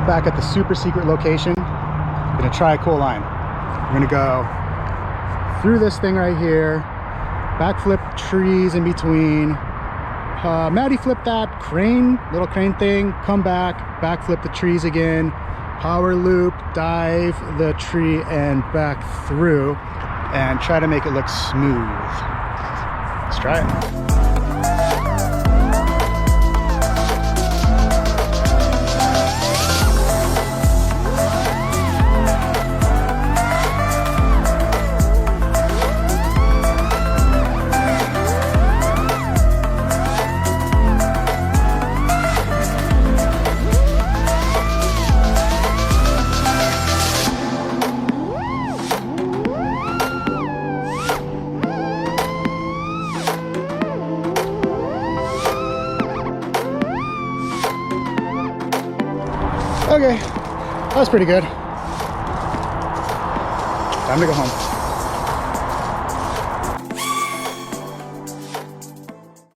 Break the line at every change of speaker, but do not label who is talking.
back at the super secret location. Gonna try a cool line. We're gonna go through this thing right here, backflip trees in between, Maddie flip that crane, little crane thing, come back, backflip the trees again, power loop, dive the tree and back through, and try to make it look smooth. Let's try it. Okay, that was pretty good. Time to go home.